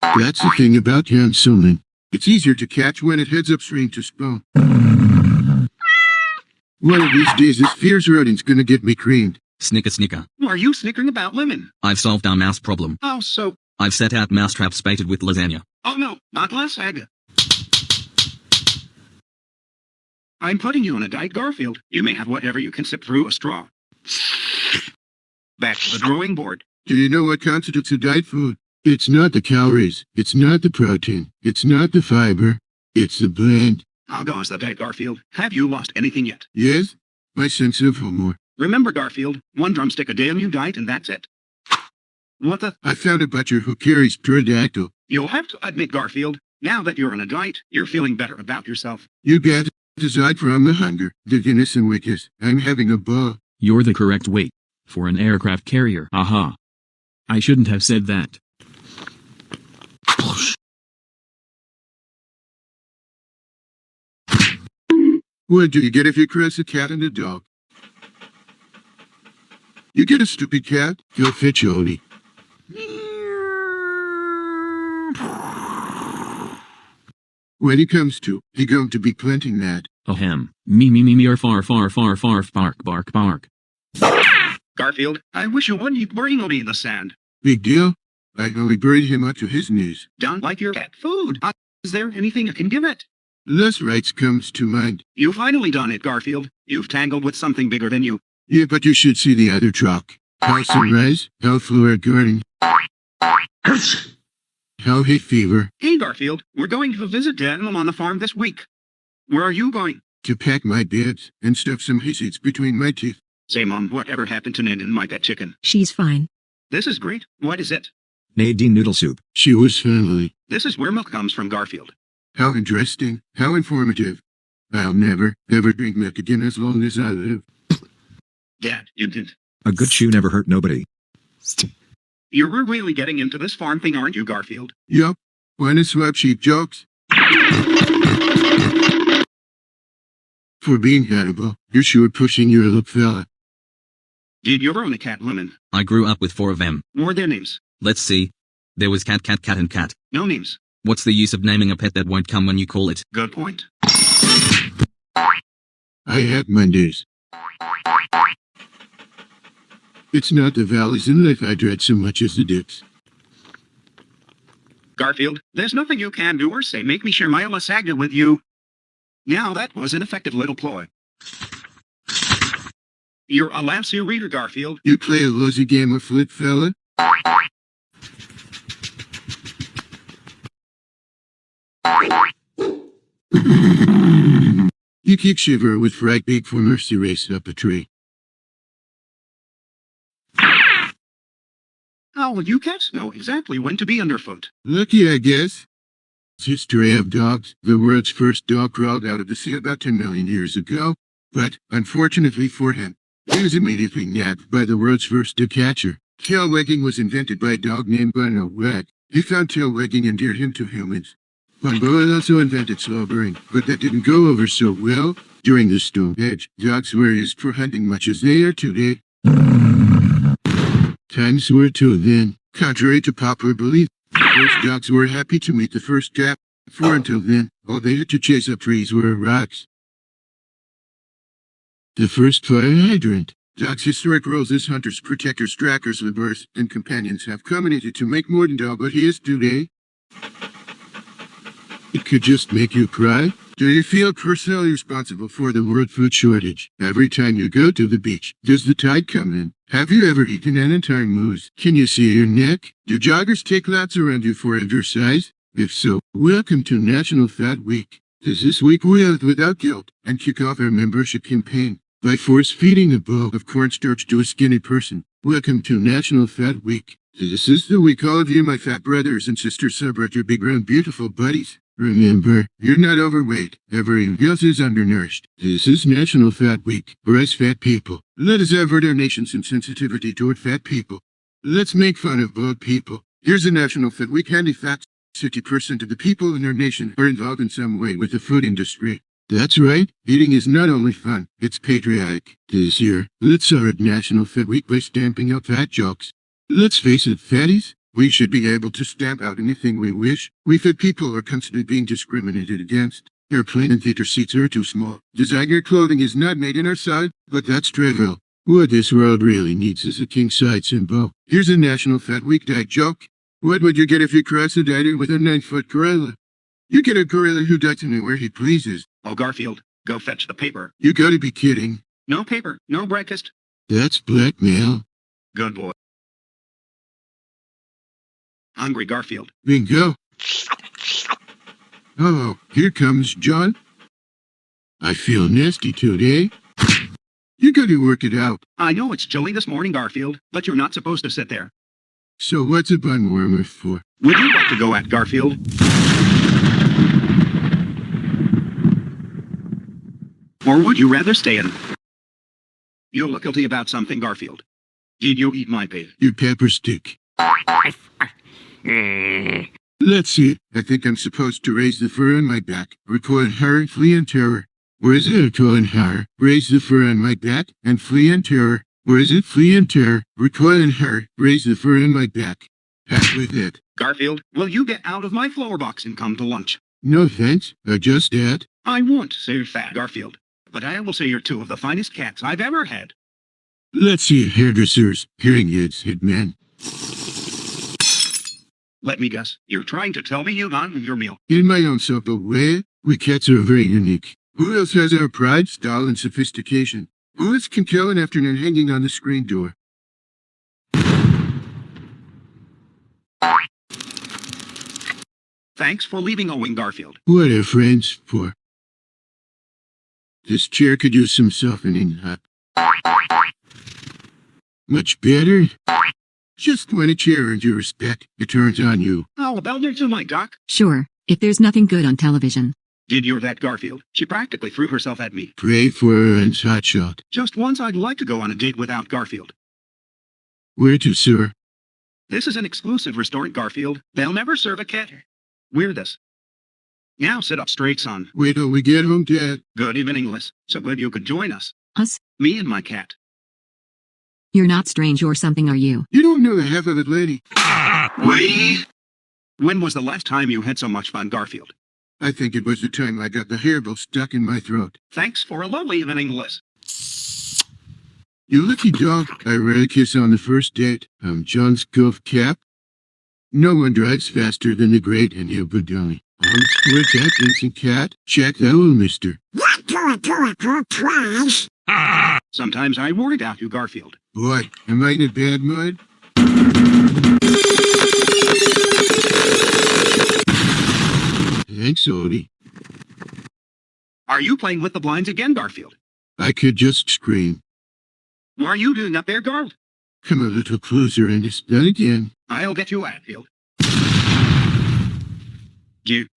That's the thing about young salmon. It's easier to catch when it heads upstream to spawn. One of these days this fierce rodent's gonna get me creamed. Snicker snicker. Are you snickering about lemon? I've solved our mouse problem. How so? I've set out mousetraps baited with lasagna. Oh no, not lasagna. I'm putting you on a diet, Garfield. You may have whatever you can sip through a straw. Back to the drawing board. Do you know what constitutes a diet food? It's not the calories, it's not the protein, it's not the fiber, it's the blend. How goes the diet, Garfield? Have you lost anything yet? Yes? My sense of humor. Remember, Garfield, one drumstick a day on your diet and that's it. What the? I found a butcher who carries pterodactyl. You'll have to admit, Garfield, now that you're on a diet, you're feeling better about yourself. You get aside from the hunger, the Guinness and Wickus. I'm having a ball. You're the correct weight for an aircraft carrier. Aha. I shouldn't have said that. What do you get if you cross a cat and a dog? You get a stupid cat? You'll fit Jody. When he comes to, he going to be planting that. Ahem. Me or far bark bark bark. Garfield, I wish you wouldn't bury me in the sand. Big deal. I only buried him up to his knees. Don't like your cat food. Is there anything I can give it? Less rights comes to mind. You've finally done it, Garfield. You've tangled with something bigger than you. Yeah, but you should see the other truck. How sunrise, how floor garden. How hay fever. Hey, Garfield, we're going to visit Dammit on the farm this week. Where are you going? To pack my beds and stuff some hay seeds between my teeth. Say, Mom, whatever happened to Nan and my pet chicken? She's fine. This is great. What is it? Nadine noodle soup. She was family. This is where milk comes from, Garfield. How interesting. How informative. I'll never, ever drink milk again as long as I live. Dad, you didn't. A good shoe never hurt nobody. You're really getting into this farm thing, aren't you, Garfield? Yup. Wanna swap sheep jokes? For being Hannibal, you're sure pushing your luck, fella. Did you ever own a cat, Lemon? I grew up with 4 of them. What were their names? Let's see. There was cat and cat. No names. What's the use of naming a pet that won't come when you call it? Good point. I had Mondays. It's not the valleys in life I dread so much as the dips. Garfield, there's nothing you can do or say make me share my lasagna with you. Now that was an effective little ploy. You're a Lassie reader, Garfield. You play a lousy game of flip, fella? You kick Shiver with fried beak for mercy race up a tree. How will you cats know exactly when to be underfoot? Lucky, I guess. History of dogs. The world's first dog crawled out of the sea about 10 million years ago, but, unfortunately for him, he was immediately nabbed by the world's first dog catcher. Tail wagging was invented by a dog named Bono Wag. He found tail wagging endeared him to humans. Bono also invented slobbering, but that didn't go over so well. During the Stone Age, dogs were used for hunting much as they are today. Times were too then. Contrary to popular belief, first dogs were happy to meet the first cat. For until then, all they had to chase up trees were rocks. The first fire hydrant. Dogs' historic roles as hunters, protectors, trackers, laborers, and companions have culminated to make more than dog what he is today. It could just make you cry. Do you feel personally responsible for the world food shortage? Every time you go to the beach, does the tide come in? Have you ever eaten an entire moose? Can you see your neck? Do joggers take laps around you for exercise? If so, welcome to National Fat Week. This week we health without guilt and kick off our membership campaign by force-feeding a bowl of cornstarch to a skinny person. Welcome to National Fat Week. This is the week all of you, my fat brothers and sisters, celebrate your big round beautiful buddies. Remember, you're not overweight. Everyone else is undernourished. This is National Fat Week for us fat people. Let us avert our nation's insensitivity toward fat people. Let's make fun of bald people. Here's a National Fat Week handy fact. 60% of the people in our nation are involved in some way with the food industry. That's right, eating is not only fun, it's patriotic. This year, let's celebrate National Fat Week by stamping out fat jokes. Let's face it, fatties, We should be able to stamp out anything we wish. We fat people are constantly being discriminated against. Airplane and theater seats are too small. Designer clothing is not made in our side, but that's trivial. What this world really needs is a king-size symbol. Here's a National Fat Week dad joke. What would you get if you crossed a diner with a 9-foot gorilla? You get a gorilla who does anywhere he pleases. Oh, Garfield, go fetch the paper. You gotta be kidding. No paper, no breakfast. That's blackmail. Good boy. Hungry Garfield. Bingo. Oh, here comes John. I feel nasty today. You gotta work it out. I know it's chilly this morning, Garfield, but you're not supposed to sit there. So what's a bun warmer for? Would you like to go at Garfield? Or would you rather stay in? You look guilty about something, Garfield. Did you eat my pig? Your pepper stick. Let's see. I think I'm supposed to raise the fur on my back. Recoil in horror, flee in terror. Or is it recoil in horror? Raise the fur on my back and flee in terror. Or is it flee in terror? Recoil in horror, raise the fur on my back. Hack with it. Garfield, will you get out of my flower box and come to lunch? No thanks. I just ate. I won't say you're fat, Garfield, but I will say you're two of the finest cats I've ever had. Let's see. Hairdressers, hearing aids, hitmen. Let me guess, you're trying to tell me you got your meal. In my own simple way, we cats are very unique. Who else has our pride, style, and sophistication? Who else can kill an afternoon hanging on the screen door? Thanks for leaving Owen, Garfield. What are friends for? This chair could use some softening up. Much better? Just when a chair earns your respect, it turns on you. How about it tonight, Doc? Sure, if there's nothing good on television. Did you hear that, Garfield? She practically threw herself at me. Pray for her and hotshot. Just once I'd like to go on a date without Garfield. Where to, sir? This is an exclusive restaurant, Garfield. They'll never serve a cat. We're this. Now sit up straight, son. Wait till we get home, Dad. Good evening, Liz. So glad you could join us. Us? Me and my cat. You're not strange or something, are you? You don't know the half of it, lady. Wait! When was the last time you had so much fun, Garfield? I think it was the time I got the hairball stuck in my throat. Thanks for a lovely evening, Liz. You lucky dog. I rarely kiss on the first date. I'm John's Cove Cap. No one drives faster than the great and Hillbilly. Square cat, Vincent Cat. Check that little mister. Sometimes I worry about you, Garfield. Boy, am I in a bad mood? Thanks, Odie. Are you playing with the blinds again, Garfield? I could just scream. What are you doing up there, Garl? Come a little closer and it's done again. I'll get you Atfield.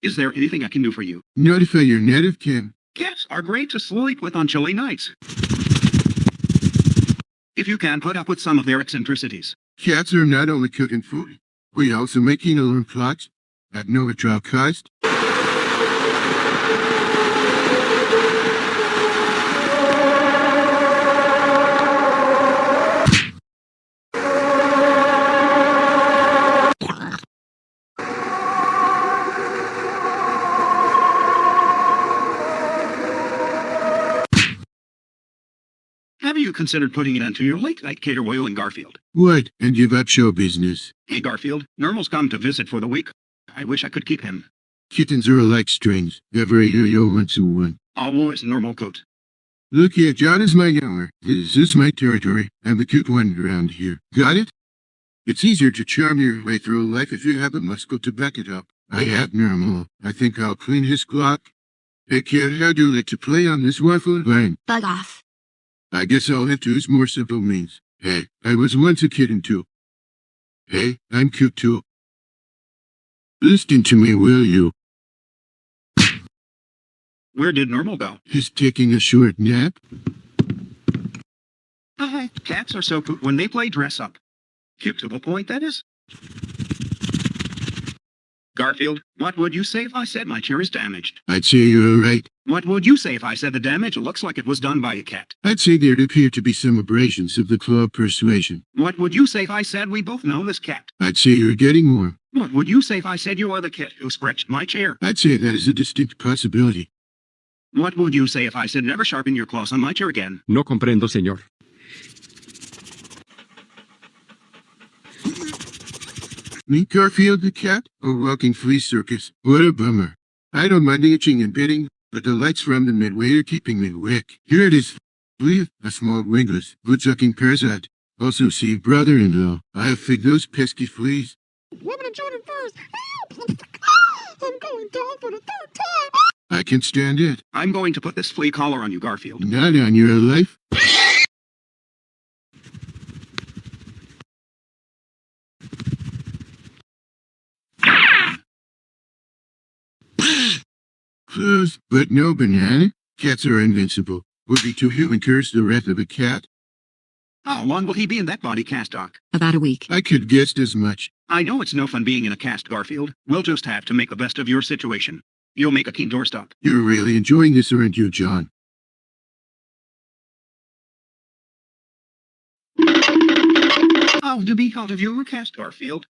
Is there anything I can do for you? Notify your native Kim. Cats are great to sleep with on chilly nights. If you can put up with some of their eccentricities. Cats are not only cooking food, we also making alarm clocks at no extra cost. Have you considered putting it into your late-night cater wheel in Garfield? What? And give up show business. Hey, Garfield, Nermal's come to visit for the week. I wish I could keep him. Kittens are like strings. Every yo-yo once a one. Always Nermal coat. Look here, John is my younger. This is my territory. I'm the cute one around here. Got it? It's easier to charm your way through life if you have a muscle to back it up. I have Nermal. I think I'll clean his clock. Hey kid, how'd you like to play on this waffle line? Bug off. I guess I'll have to use more simple means. Hey, I was once a kitten too. Hey, I'm cute too. Listen to me, will you? Where did Nermal go? He's taking a short nap. Hi. Cats are so cute when they play dress up. Cute to the point, that is. Garfield, what would you say if I said my chair is damaged? I'd say you're right. What would you say if I said the damage looks like it was done by a cat? I'd say there'd appear to be some abrasions of the claw of persuasion. What would you say if I said we both know this cat? I'd say you're getting warm. What would you say if I said you are the cat who scratched my chair? I'd say that is a distinct possibility. What would you say if I said never sharpen your claws on my chair again? No comprendo, señor. Meet Garfield the cat? A walking flea circus. What a bummer. I don't mind itching and biting, but the lights from the midway are keeping me awake. Here it is. Flea, a small wingless, blood-sucking parasite. Also see brother-in-law. I'll feed those pesky fleas. Women and children first. Help! I'm going down for the third time. I can stand it. I'm going to put this flea collar on you, Garfield. Not on your life. Close, but no banana. Cats are invincible. Would be too human curse the wrath of a cat. How long will he be in that body cast, Doc? About a week. I could guess as much. I know it's no fun being in a cast, Garfield. We'll just have to make the best of your situation. You'll make a keen doorstop. You're really enjoying this, aren't you, John? How to be out of your cast, Garfield?